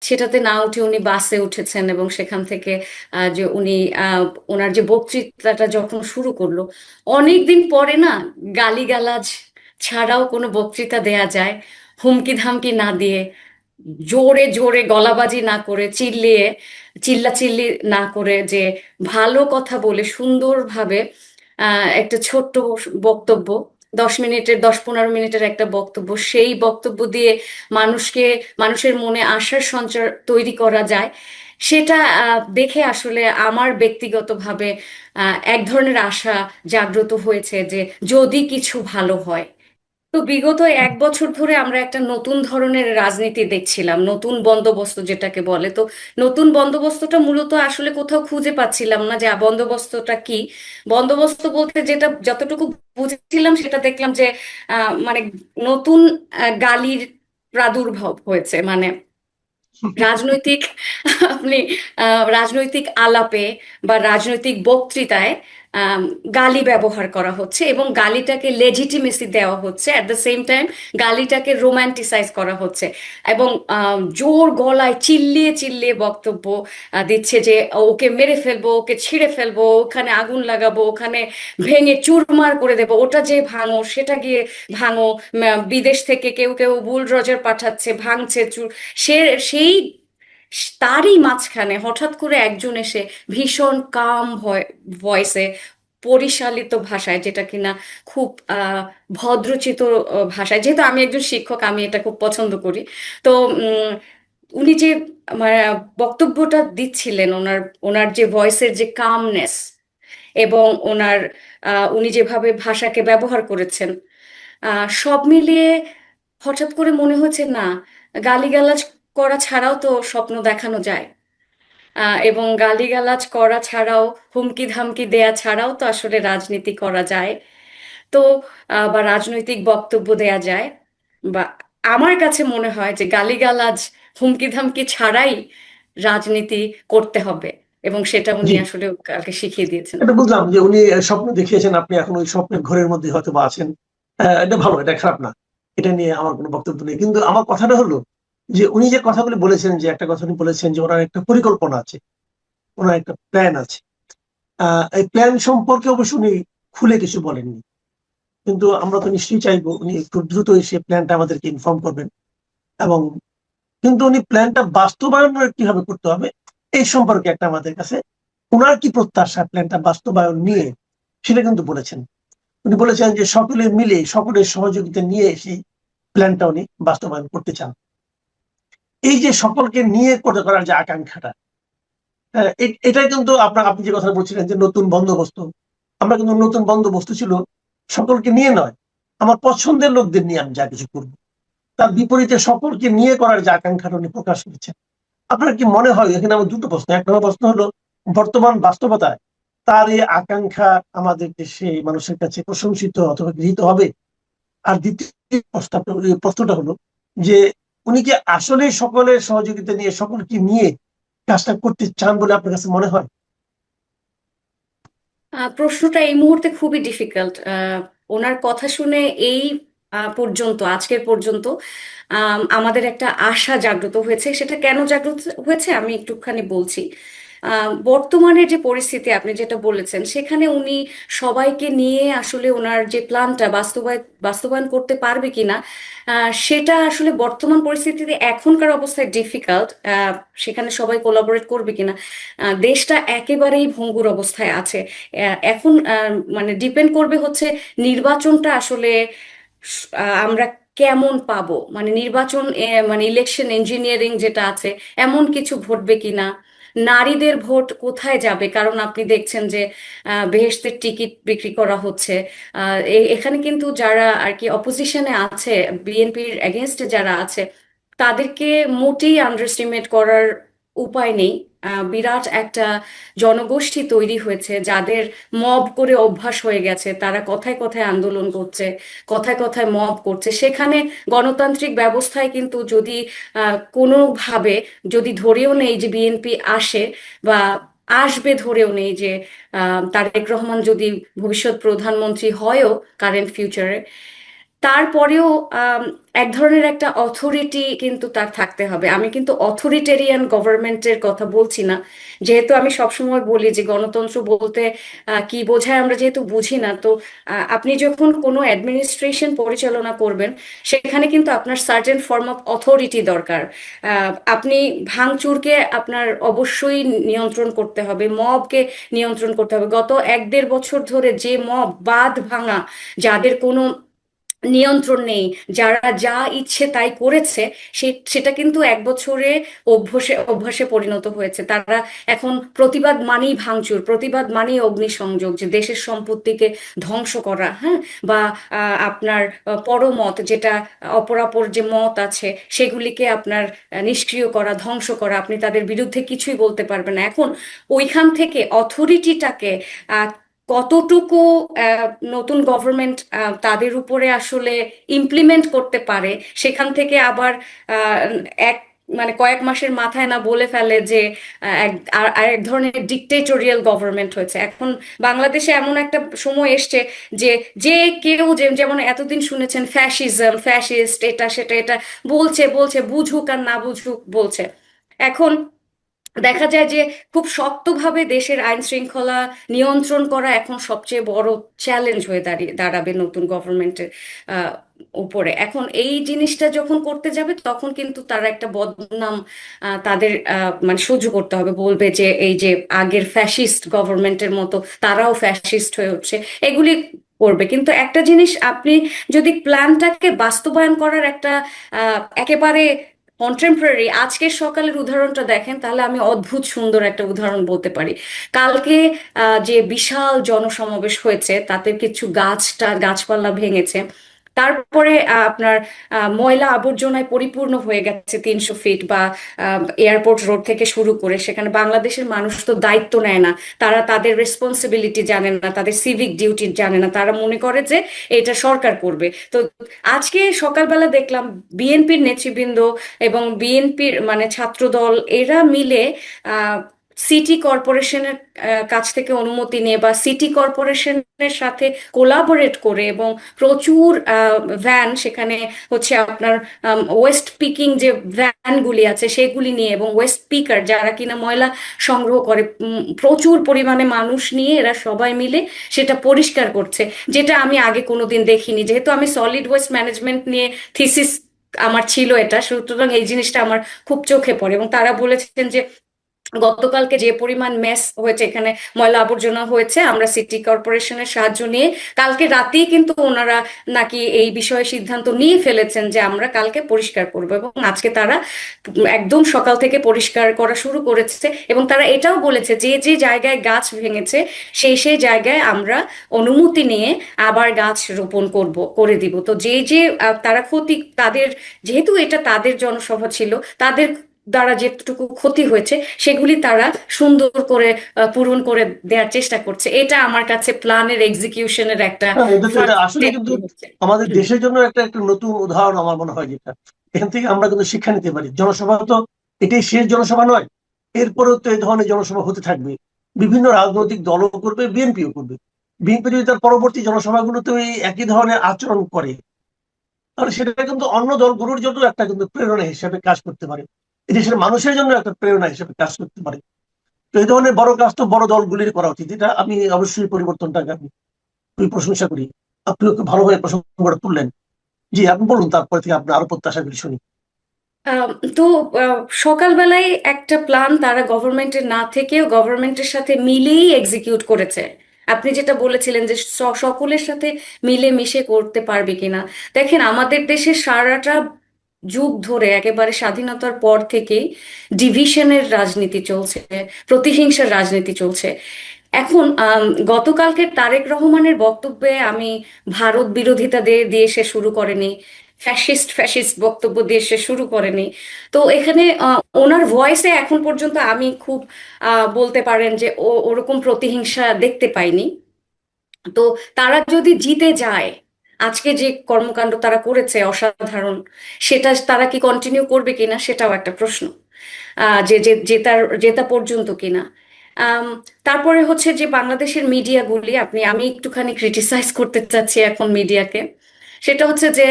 সেটাতে না উঠে উনি বাসে উঠেছেন এবং সেখান থেকে যে উনি ওনার যে বক্তৃতাটা যখন শুরু করলো, অনেকদিন পরে না গালিগালাজ ছাড়াও কোনো বক্তৃতা দেয়া যায়, হুমকি ধামকি না দিয়ে, জোরে জোরে গলাবাজি না করে, চিল্লাচিল্লি না করে, যে ভালো কথা বলে সুন্দরভাবে একটা ছোট্ট বক্তব্য, 10 মিনিটের 10-15 মিনিটের একটা বক্তব্য, সেই বক্তব্য দিয়ে মানুষের মনে আশার সঞ্চার তৈরি করা যায়। সেটা দেখে আসলে আমার ব্যক্তিগতভাবে এক ধরনের আশা জাগ্রত হয়েছে যে যদি কিছু ভালো হয়। তো বিগত 1 বছর ধরে আমরা একটা নতুন ধরনের রাজনীতি দেখছিলাম, নতুন বন্দোবস্ত যেটাকে বলে। তো নতুন বন্দোবস্তটা মূলত আসলে কোথাও খুঁজে পাচ্ছিলাম না যে বন্দোবস্তটা কি। বন্দোবস্ত বলতে যেটা যতটুকু বুঝেছিলাম সেটা দেখলাম যে মানে নতুন গালির প্রাদুর্ভাব হয়েছে। মানে রাজনৈতিক আপনি রাজনৈতিক আলাপে বা রাজনৈতিক বক্তৃতায় আম, গালি ব্যবহার করা হচ্ছে এবং গালিটাকে লেজিটিমেসি দেওয়া হচ্ছে, অ্যাট দ্য সেম টাইম গালিটাকে রোমান্টিসাইজ করা হচ্ছে এবং জোর গলায় চিল্লিয়ে চিল্লিয়ে বক্তব্য দিচ্ছে যে ওকে মেরে ফেলবো, ওকে ছিঁড়ে ফেলবো, ওখানে আগুন লাগাবো, ওখানে ভেঙে চুরমার করে দেবো, ওটা যে ভাঙো সেটা গিয়ে ভাঙো। বিদেশ থেকে কেউ কেউ বুলডোজার পাঠাচ্ছে, ভাঙছে সে সেই তারই মাঝখানে হঠাৎ করে একজন এসে ভীষণ কাম ভয়েসে, পরিশালিত ভাষায়, যেটা কিনা খুব ভদ্রচিত ভাষায়, যেহেতু আমি একজন শিক্ষক আমি এটা খুব পছন্দ করি। তো উনি যে মানে বক্তব্যটা দিচ্ছিলেন, ওনার ওনার যে ভয়েসের যে কামনেস এবং উনি যেভাবে ভাষাকে ব্যবহার করেছেন, সব মিলিয়ে হঠাৎ করে মনে হচ্ছে না, গালিগালাজ করা ছাড়াও তো স্বপ্ন দেখানো যায়। এবং গালিগালাজ করা ছাড়াও, হুমকি ধামকি দেয়া ছাড়াও তো আসলে রাজনীতি করা যায়। তো বা রাজনৈতিক বক্তব্য দেয়া যায়। বা আমার কাছে মনে হয় যে গালিগালাজ, হুমকি ধামকি ছাড়াই রাজনীতি করতে হবে, এবং সেটা উনি জি, আসলে কালকে শিখিয়ে দিয়েছেন। এটা বুঝলাম যে উনি স্বপ্ন দেখিয়েছেন, আপনি এখন ওই স্বপ্নের ঘরের মধ্যে হয়তো বা আছেন। এটা ভালো, এটা খারাপ না। এটা নিয়ে আমার কোনো বক্তব্য নেই, কিন্তু আমার কথাটা হলো যে উনি যে কথাগুলি বলেছেন, যে একটা কথা উনি বলেছেন যে ওনার একটা পরিকল্পনা আছে, ওনার একটা প্ল্যান আছে। এই প্ল্যান সম্পর্কে অবশ্য উনি খুলে কিছু বলেননি, কিন্তু আমরা তো নিশ্চয়ই চাইবো উনি খুব দ্রুতই সেই প্ল্যানটা আমাদেরকে ইনফর্ম করবেন। এবং কিন্তু উনি প্ল্যানটা বাস্তবায়ন কিভাবে করতে হবে এই সম্পর্কে একটা আমাদের কাছে ওনার কি প্রত্যাশা প্ল্যানটা বাস্তবায়ন নিয়ে, সেটা কিন্তু বলেছেন। উনি বলেছেন যে সকলে মিলে সকলের সহযোগিতা নিয়ে সেই প্ল্যানটা উনি বাস্তবায়ন করতে চান। এই যে সকলকে নিয়ে করার যে আকাঙ্ক্ষাটা, এটাই কিন্তু আপনি যে কথা বলছিলেন যে নতুন বন্দোবস্ত, আমরা কিন্তু নতুন বন্দোবস্ত ছিল সকলকে নিয়ে নয়, আমার পছন্দের লোকদের নিয়ে আমি যা কিছু করবো, তার বিপরীতে সকলকে নিয়ে করার যে আকাঙ্ক্ষাটা উনি প্রকাশ করেছেন। আপনার কি মনে হয়, এখানে আমার দুটো প্রশ্ন, এক নম্বর প্রশ্ন হলো বর্তমান বাস্তবতায় তার এই আকাঙ্ক্ষা আমাদের দেশে মানুষের কাছে প্রশংসিত অথবা গৃহীত হবে? আর দ্বিতীয় প্রশ্নটা হলো যে উনি কি আসলে সকলের সহযোগিতা নিয়ে সকলকে নিয়ে কাজটা করতে চান বলে আপনার কাছে মনে হয়? প্রশ্নটা এই মুহূর্তে খুবই ডিফিকাল্ট। ওনার কথা শুনে এই পর্যন্ত, আজকের পর্যন্ত আমাদের একটা আশা জাগ্রত হয়েছে। সেটা কেন জাগ্রত হয়েছে আমি একটুখানি বলছি। বর্তমানে যে পরিস্থিতি আপনি যেটা বলেছেন, সেখানে উনি সবাইকে নিয়ে আসলে ওনার যে প্ল্যানটা বাস্তবায়ন করতে পারবে কিনা, সেটা আসলে বর্তমান পরিস্থিতিতে এখনকার অবস্থায় ডিফিকাল্ট। সেখানে সবাই কোলাবোরেট করবে কিনা, দেশটা একেবারেই ভঙ্গুর অবস্থায় আছে। এখন মানে ডিপেন্ড করবে হচ্ছে নির্বাচনটা আসলে আমরা কেমন পাবো, মানে নির্বাচন মানে ইলেকশন ইঞ্জিনিয়ারিং যেটা আছে, এমন কিছু ঘটবে কিনা, নারীদের ভোট কোথায় যাবে। কারণ আপনি দেখছেন যে বেহেশতের টিকিট বিক্রি করা হচ্ছে। এখানে কিন্তু যারা আর কি অপোজিশনে আছে, বিএনপির এগেনস্টে যারা আছে, তাদেরকে মোটেই আন্ডারস্টিমেট করার উপায় নেই। বিরাট একটা জনগোষ্ঠী তৈরি হয়েছে যাদের মব করে অভ্যাস হয়ে গেছে, তারা কথায় কথায় আন্দোলন করছে, কথায় কথায় মব করছে। সেখানে গণতান্ত্রিক ব্যবস্থায় কিন্তু যদি কোনোভাবে যদি ধরেও নেই যে বিএনপি আসে বা আসবে, ধরেও নেই যে তারেক রহমান যদি ভবিষ্যৎ প্রধানমন্ত্রী হয়ও কারেন্ট ফিউচারে, তারপরেও এক ধরনের একটা অথরিটি কিন্তু তার থাকতে হবে। আমি কিন্তু অথরিটেরিয়ান গভর্নমেন্টের কথা বলছি না, যেহেতু আমি সবসময় বলি যে গণতন্ত্র বলতে কি বোঝায় আমরা যেহেতু বুঝি না। তো আপনি যখন কোনো অ্যাডমিনিস্ট্রেশন পরিচালনা করবেন, সেখানে কিন্তু আপনার সার্টেন ফর্ম অফ অথরিটি দরকার। আপনি ভাঙচুরকে আপনার অবশ্যই নিয়ন্ত্রণ করতে হবে, মবকে নিয়ন্ত্রণ করতে হবে। গত 1-1.5 বছর ধরে যে মব বাঁধ ভাঙা, যাদের কোনো নিয়ন্ত্রণ নেই, যারা যা ইচ্ছে তাই করেছে, সেটা কিন্তু 1 বছরে অভ্যাসে অভ্যাসে পরিণত হয়েছে। তারা এখন প্রতিবাদ মানেই ভাঙচুর, প্রতিবাদ মানেই অগ্নিসংযোগ, যে দেশের সম্পত্তিকে ধ্বংস করা, হ্যাঁ, বা আপনার পরমত, যেটা অপরাপর যে মত আছে সেগুলিকে আপনার নিষ্ক্রিয় করা, ধ্বংস করা। আপনি তাদের বিরুদ্ধে কিছুই বলতে পারবেন না। এখন ওইখান থেকে অথরিটিটাকে কতটুকু নতুন গভর্নমেন্ট তাদের উপরে আসলে ইমপ্লিমেন্ট করতে পারে, সেখান থেকে আবার আহ, এক মানে কয়েক মাসের মাথায় না বলে ফেলে যে এক ধরনের ডিকটেটোরিয়াল গভর্নমেন্ট হয়েছে। এখন বাংলাদেশে এমন একটা সময় এসছে যে যে কেউ যেমন এতদিন শুনেছেন ফ্যাসিজম, ফ্যাসিস্ট, এটা সেটা, এটা বলছে বলছে, বুঝুক আর না বুঝুক বলছে। এখন দেখা যায় যে খুব শক্তভাবে দেশের আইন শৃঙ্খলা নিয়ন্ত্রণ করা এখন সবচেয়ে বড় চ্যালেঞ্জ হয়ে দাঁড়াবে নতুন গভর্নমেন্টের উপরে। এখন এই জিনিসটা যখন করতে যাবে, তখন কিন্তু তারা একটা বদনাম তাদের মানে সহ্য করতে হবে, বলবে যে এই যে আগের ফ্যাসিস্ট গভর্নমেন্টের মতো তারাও ফ্যাসিস্ট হয়ে উঠছে, এগুলি করবে। কিন্তু একটা জিনিস, আপনি যদি প্ল্যানটাকে বাস্তবায়ন করার একটা একেবারে কন্টেম্পোরারি আজকের সকালের উদাহরণটা দেখেন, তাহলে আমি অদ্ভুত সুন্দর একটা উদাহরণ বলতে পারি। কালকে যে বিশাল জনসমাবেশ হয়েছে, তাতে কিছু গাছপালা ভেঙেছে। তারপরে আপনার ময়লা আবর্জনায় পরিপূর্ণ হয়ে গেছে 300 ফিট, বা এয়ারপোর্ট রোড থেকে শুরু করে। সেখানে বাংলাদেশের মানুষ তো দায়িত্ব নেয় না, তারা তাদের রেসপন্সিবিলিটি জানে না, তাদের সিভিক ডিউটি জানে না, তারা মনে করে যে এটা সরকার করবে। তো আজকে সকালবেলা দেখলাম বিএনপির নেতৃবৃন্দ এবং বিএনপির মানে ছাত্রদল, এরা মিলে সিটি কর্পোরেশনের কাছ থেকে অনুমতি নিয়ে, বা সিটি কর্পোরেশনের সাথে কোলাবোরেট করে, এবং প্রচুর ভ্যান সেখানে হচ্ছে আপনার ওয়েস্ট পিকিং যে ভ্যানগুলি আছে সেগুলি নিয়ে, এবং ওয়েস্ট পিকার যারা কিনা ময়লা সংগ্রহ করে, প্রচুর পরিমাণে মানুষ নিয়ে এরা সবাই মিলে সেটা পরিষ্কার করছে, যেটা আমি আগে কোনোদিন দেখিনি। যেহেতু আমি সলিড ওয়েস্ট ম্যানেজমেন্ট নিয়ে থিসিস আমার ছিল, এটা সুতরাং এই জিনিসটা আমার খুব চোখে পড়ে। এবং তারা বলেছেন যে গতকালকে যে পরিমাণ মেস হয়েছে, এখানে ময়লা আবর্জনা হয়েছে, আমরা সিটি কর্পোরেশনের সাহায্য নিয়ে কালকে রাতেই কিন্তু ওনারা নাকি এই বিষয়ে সিদ্ধান্ত নিয়ে ফেলেছেন যে আমরা কালকে পরিষ্কার করব। এবং আজকে তারা একদম সকাল থেকে পরিষ্কার করা শুরু করেছে। এবং তারা এটাও বলেছে যে যে জায়গায় গাছ ভেঙেছে সেই জায়গায় আমরা অনুমতি নিয়ে আবার গাছ রোপণ করে দিব। তো যে যে তারা ক্ষতি, তাদের যেহেতু এটা তাদের জনসভা ছিল, তাদের দ্বারা যেটুকু ক্ষতি হয়েছে সেগুলি তারা সুন্দর করে পূরণ করে দেওয়ার চেষ্টা করছে। এটা আমার কাছে প্ল্যানের এক্সিকিউশনের একটা হ্যাঁ, এটা ফার্স্ট আসলে স্টেপ কিন্তু হচ্ছে। আমাদের হুম। দেশের জন্য একটা একটা নতুন উদাহরণ আমার মনে হয়, যেটা এখান থেকে আমরা কিন্তু শিক্ষা নিতে পারি। জনসভা তো এটাই শেষ জনসভা নয়, এরপরেও তো এই ধরনের জনসভা হতে থাকবে। বিভিন্ন রাজনৈতিক দলও করবে, বিএনপিও করবে। বিএনপি যদি তার পরবর্তী জনসভাগুলোতে এই একই ধরনের আচরণ করে, তাহলে সেটা কিন্তু অন্য দলগুলোর জন্য একটা কিন্তু প্রেরণা হিসেবে কাজ করতে পারে, এই দেশের মানুষের জন্য একটা প্রেরণা হিসেবে কাজ করতে পারে। তো এই ধরনের বড় কাজ তো বড় দলগুলির করা উচিত। এটা আমি অবশ্যই পরিবর্তনটাকে আমি খুবই প্রশংসা করি। আপনিও খুব ভালোভাবে প্রসঙ্গটা তুললেন। জি, আপনি বলুন, তারপরে থেকে আপনার আরো প্রত্যাশাগুলি শুনি। আহ, তো সকালবেলায় একটা প্ল্যান তারা গভর্নমেন্টের না থেকেও গভর্নমেন্টের সাথে মিলেই এক্সিকিউট করেছে। আপনি যেটা বলেছিলেন যে সকলের সাথে মিলে মিশে করতে পারবে কিনা, দেখেন আমাদের দেশে সারাটা যুগ ধরে একেবারে স্বাধীনতার পর থেকেই ডিভিশনের রাজনীতি চলছে, প্রতিহিংসার রাজনীতি চলছে। এখন গতকালকে তারেক রহমানের বক্তব্যে আমি ভারত বিরোধিতা দিয়ে সে শুরু করেনি, ফ্যাসিস্ট ফ্যাসিস্ট বক্তব্য দিয়ে সে শুরু করেনি। তো এখানে ওনার ভয়েসে এখন পর্যন্ত আমি খুব বলতে পারেন যে ওরকম প্রতিহিংসা দেখতে পাইনি। তো তারা যদি জিতে যায়, আজকে যে কর্মকাণ্ড তারা করেছে অসাধারণ, সেটা তারা কি কন্টিনিউ করবে কিনা সেটাও একটা প্রশ্ন। যে জেতা পর্যন্ত কিনা। আম, তারপরে হচ্ছে যে বাংলাদেশের মিডিয়াগুলি, আমি একটুখানি ক্রিটিসাইজ করতে চাচ্ছি এখন মিডিয়াকে। সেটা হচ্ছে যে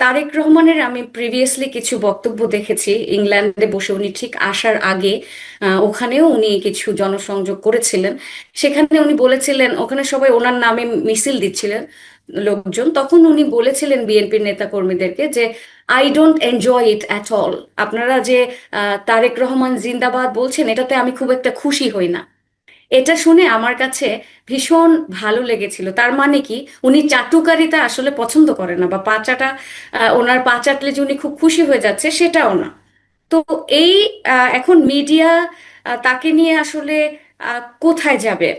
তারেক রহমানের আমি প্রিভিয়াসলি কিছু বক্তব্য দেখেছি ইংল্যান্ডে বসে, উনি ঠিক আসার আগে ওখানেও উনি কিছু জনসংযোগ করেছিলেন। সেখানে উনি বলেছিলেন, ওখানে সবাই ওনার নামে মিছিল দিচ্ছিলেন লোকজন, তখন উনি বলেছিলেন বিএনপির নেতা কর্মীদেরকে যে I don't enjoy it at all. আপনারা যে তারেক রহমান জিন্দাবাদ বলছেন, এটাতে আমি খুব একটা খুশি হই না। এটা শুনে আমার কাছে ভীষণ ভালো লেগেছিল। তার মানে কি, উনি চাটুকারিতা আসলে পছন্দ করে না, বা পাচাটা ওনার পা চাটলে যে উনি খুব খুশি হয়ে যাচ্ছে সেটাও না। তো এই এখন মিডিয়া তাকে নিয়ে আসলে কোথায় যাবে?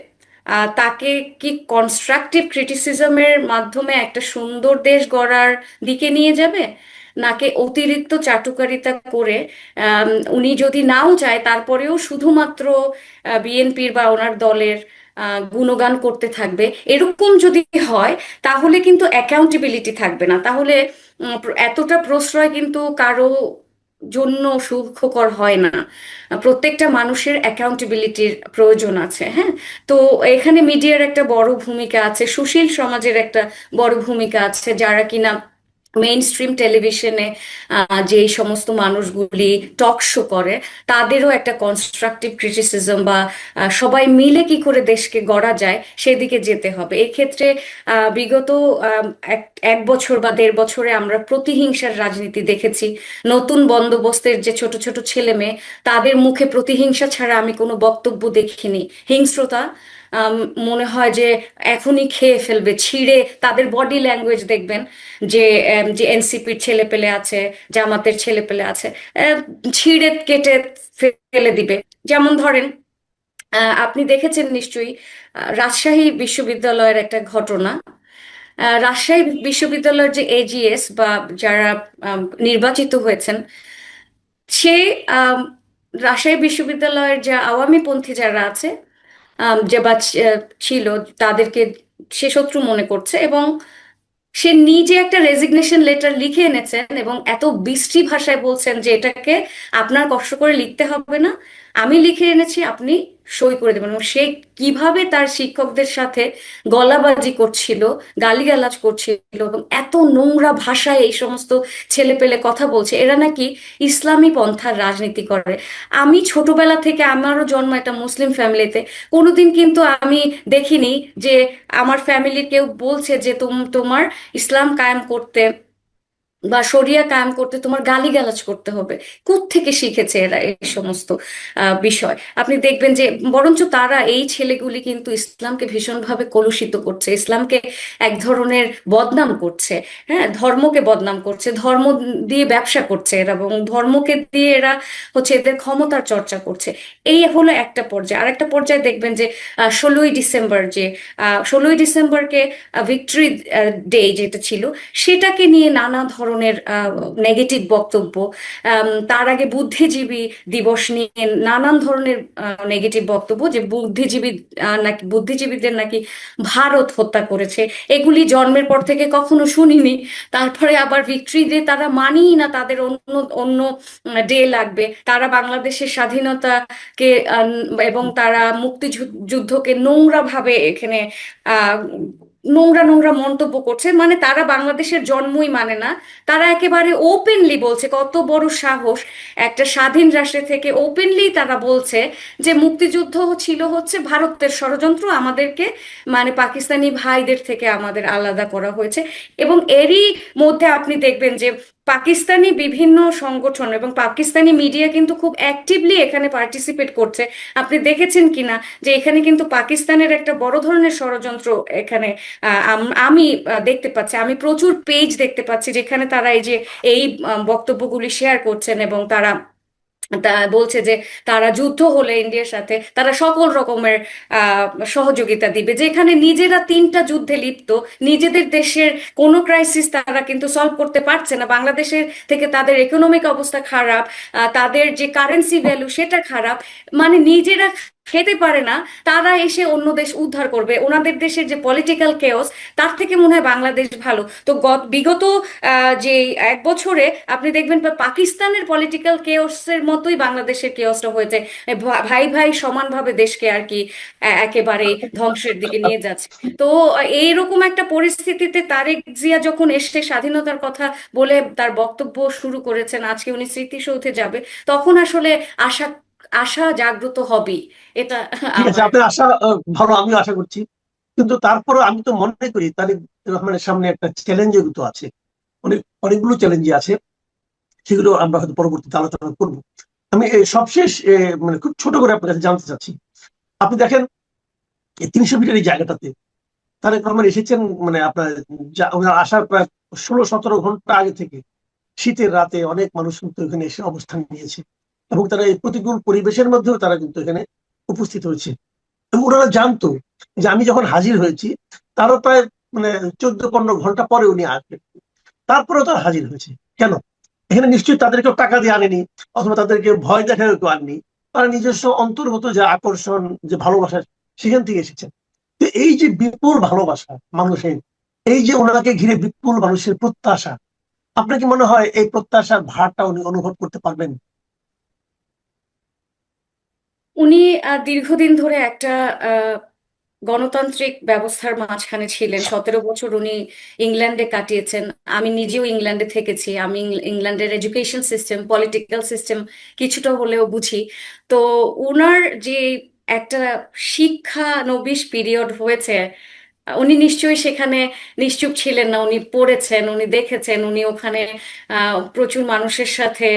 তাকে কি কনস্ট্রাকটিভ ক্রিটিসিজমের মাধ্যমে একটা সুন্দর দেশ গড়ার দিকে নিয়ে যাবে, নাকি অতিরিক্ত চাটুকারিতা করে আম, উনি যদি নাও চায় তারপরেও শুধুমাত্র বিএনপির বা ওনার দলের গুণগান করতে থাকবে? এরকম যদি হয় তাহলে কিন্তু অ্যাকাউন্টেবিলিটি থাকবে না। তাহলে এতটা প্রশ্রয় কিন্তু কারো জন্য সুখকর হয় না। প্রত্যেকটা মানুষের অ্যাকাউন্টেবিলিটির প্রয়োজন আছে, হ্যাঁ। তো এখানে মিডিয়ার একটা বড় ভূমিকা আছে, সুশীল সমাজের একটা বড় ভূমিকা আছে, যারা কিনা মেইন স্ট্রিম টেলিভিশনে যে সমস্ত মানুষগুলি টক শো করে, তাদেরও একটা কনস্ট্রাকটিভ ক্রিটিসিজম বা সবাই মিলে কি করে দেশকে গড়া যায় সেদিকে যেতে হবে। এক্ষেত্রে বিগত আহ, এক এক বছর বা 1.5 বছরে আমরা প্রতিহিংসার রাজনীতি দেখেছি। নতুন বন্দোবস্তের যে ছোট ছোট ছেলে মেয়ে, তাদের মুখে প্রতিহিংসা ছাড়া আমি কোনো বক্তব্য দেখিনি। হিংস্রতা আম, মনে হয় যে এখনই খেয়ে ফেলবে ছিঁড়ে। তাদের বডি ল্যাঙ্গুয়েজ দেখবেন যে যে এনসিপির ছেলে পেলে আছে, জামাতের ছেলে পেলে আছে, ছিঁড়ে কেটে ফেলে দিবে। যেমন ধরেন, আপনি দেখেছেন নিশ্চয়ই রাজশাহী বিশ্ববিদ্যালয়ের একটা ঘটনা। রাজশাহী বিশ্ববিদ্যালয়ের যে এজিএস বা যারা নির্বাচিত হয়েছেন, সে আম, রাজশাহী বিশ্ববিদ্যালয়ের যে আওয়ামীপন্থী যারা আছে, যে বা ছিল, তাদেরকে সে শত্রু মনে করছে, এবং সে নিজে একটা রেজিগনেশন লেটার লিখে এনেছেন এবং এত বিশ্রী ভাষায় বলছেন যে এটাকে আপনার কষ্ট করে লিখতে হবে না, আমি লিখে এনেছি, আপনি সই করে দেবেন। এবং সে কিভাবে তার শিক্ষকদের সাথে গলাবাজি করছিল, গালিগালাজ করছিল, এবং এত নোংরা ভাষায় এই সমস্ত ছেলেপেলে কথা বলছে, এরা নাকি ইসলামী পন্থার রাজনীতি করে। আমি ছোটবেলা থেকে, আমারও জন্ম একটা মুসলিম ফ্যামিলিতে, কোনোদিন কিন্তু আমি দেখিনি যে আমার ফ্যামিলির কেউ বলছে যে তোমার ইসলাম কায়েম করতে বা শরিয়া কায়েম করতে তোমার গালিগালাজ করতে হবে। কোত্থেকে শিখেছে এরা এই সমস্ত বিষয়? আপনি দেখবেন যে বরঞ্চ তারা, এই ছেলেগুলি কিন্তু ইসলামকে ভীষণভাবে কলুষিত করছে, ইসলামকে এক ধরনের বদনাম করছে। হ্যাঁ, ধর্মকে বদনাম করছে, ধর্ম দিয়ে ব্যবসা করছে এরা, এবং ধর্মকে দিয়ে এরা হচ্ছে এদের ক্ষমতার চর্চা করছে। এই হলো একটা পর্যায়ে। আর একটা পর্যায়ে দেখবেন যে 16ই ডিসেম্বর, যে 16ই ডিসেম্বরকে ভিক্টরি ডে যেটা ছিল, সেটাকে নিয়ে নানা ধরনের নেগেটিভ বক্তব্য। তার আগে বুদ্ধিজীবী দিবস নিয়ে নানান ধরনের নেগেটিভ বক্তব্য, যে বুদ্ধিজীবী নাকি বুদ্ধিজীবীদের নাকি ভারত হত্যা করেছে। এগুলি জন্মের পর থেকে কখনো শুনিনি। তারপরে আবার ভিক্টরি ডে তারা মানেই না, তাদের অন্য অন্য ডে লাগবে। তারা বাংলাদেশের স্বাধীনতাকে এবং তারা মুক্তিযুদ্ধকে নোংরা ভাবে এখানে আহ নোংরা নোংরা মন্তব্য করছে। মানে তারা বাংলাদেশের জন্মই মানে না। তারা একেবারে ওপেনলি বলছে, কত বড় সাহস একটা স্বাধীন রাষ্ট্র থেকে ওপেনলি তারা বলছে যে মুক্তিযুদ্ধ ছিল হচ্ছে ভারতের ষড়যন্ত্র, আমাদেরকে মানে পাকিস্তানি ভাইদের থেকে আমাদের আলাদা করা হয়েছে। এবং এরই মধ্যে আপনি দেখবেন যে পাকিস্তানি বিভিন্ন সংগঠন এবং পাকিস্তানি মিডিয়া কিন্তু খুব অ্যাক্টিভলি এখানে পার্টিসিপেট করছে। আপনি দেখেছেন কিনা যে এখানে কিন্তু পাকিস্তানের একটা বড় ধরনের ষড়যন্ত্র এখানে আমি দেখতে পাচ্ছি। আমি প্রচুর পেজ দেখতে পাচ্ছি যেখানে তারা এই যে এই বক্তব্যগুলি শেয়ার করছেন, এবং তারা তা বলছে যে তারা যুদ্ধ হলে ইন্ডিয়ার সাথে তারা সকল রকমের আহ সহযোগিতা দিবে। যেখানে নিজেরা 3টা যুদ্ধে লিপ্ত, নিজেদের দেশের কোনো ক্রাইসিস তারা কিন্তু সলভ করতে পারছে না, বাংলাদেশের থেকে তাদের ইকোনমিক অবস্থা খারাপ, তাদের যে কারেন্সি ভ্যালু সেটা খারাপ, মানে নিজেরা খেতে পারে না, তারা এসে অন্য দেশ উদ্ধার করবে, ওনাদের দেশের যে পলিটিক্যাল কেওস তার থেকে মনে হয় বাংলাদেশ ভালো। তো বিগত যে 1 বছরে আপনি দেখবেন পাকিস্তানের পলিটিক্যাল কেওসের মতোই বাংলাদেশের কেওসটা হয়েছে। ভাই ভাই সমানভাবে দেশকে আর কি একেবারে ধ্বংসের দিকে নিয়ে যাচ্ছে। তো এইরকম একটা পরিস্থিতিতে তারেক জিয়া যখন এসে স্বাধীনতার কথা বলে তার বক্তব্য শুরু করেছেন, আজকে উনি স্মৃতিসৌধে যাবে, তখন আসলে আশা আশা জাগ্রত হবেই, এটা ঠিক আছে, আমার। আপনার আশা ভালো, আমিও আশা করছি। কিন্তু তারপরে আমি তো মনে করি তারেক রহমানের সামনে একটা চ্যালেঞ্জের তো আছে, অনেকগুলো চ্যালেঞ্জ আছে, সেগুলো আমরা হয়তো পরবর্তীতে আলোচনা করব। আমি সবশেষ মানে খুব ছোট করে আপনার কাছে জানতে চাচ্ছি, আপনি দেখেন এই 300 মিটার এই জায়গাটাতে তারেক রহমান এসেছেন, মানে আপনার ওনার আসার প্রায় 16-17 ঘন্টা আগে থেকে শীতের রাতে অনেক মানুষ কিন্তু এখানে এসে অবস্থান নিয়েছে, এবং তারা এই প্রতিকূল পরিবেশের মধ্যেও তারা কিন্তু এখানে উপস্থিত হয়েছে। এবং ওনারা জানতো যে আমি যখন হাজির হয়েছি তারও প্রায় মানে 14-15 ঘন্টা পরে উনি আসবেন, তারপরেও তারা হাজির হয়েছে। কেন? এখানে নিশ্চয়ই তাদেরকে টাকা দিয়ে আনেনি, অথবা তাদেরকে ভয় দেখায় কেউ আনেনি, তারা নিজস্ব অন্তর্গত যে আকর্ষণ, যে ভালোবাসা, সেখান থেকে এসেছেন। তো এই যে বিপুল ভালোবাসা মানুষের, এই যে ওনাকে ঘিরে বিপুল মানুষের প্রত্যাশা, আপনার কি মনে হয় এই প্রত্যাশার ভারটা উনি অনুভব করতে পারবেন? উনি দীর্ঘদিন ধরে একটা আহ, গণতান্ত্রিক ব্যবস্থার মাঝখানে ছিলেন। 17 বছর উনি ইংল্যান্ডে কাটিয়েছেন। আমি নিজেও ইংল্যান্ডে থেকেছি, আমি ইংল্যান্ডের এডুকেশন সিস্টেম, পলিটিক্যাল সিস্টেম কিছুটা হলেও বুঝি। তো উনার যে একটা শিক্ষানবিশ পিরিয়ড হয়েছে, উনি নিশ্চয়ই সেখানে নিশ্চুপ ছিলেন না। উনি পড়েছেন, উনি দেখেছেন, উনি ওখানে প্রচুর মানুষের সাথে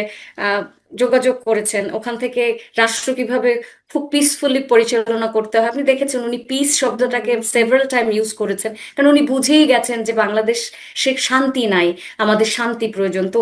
আহ, যোগাযোগ করেছেন। ওখান থেকে রাষ্ট্র কিভাবে খুব পিসফুলি পরিচালনা করতে হয় আপনি দেখেছেন। উনি পিস শব্দটাকে সেভারাল টাইম ইউজ করেছেন, কারণ উনি বুঝেই গেছেন যে বাংলাদেশ সে শান্তি নাই, আমাদের শান্তি প্রয়োজন। তো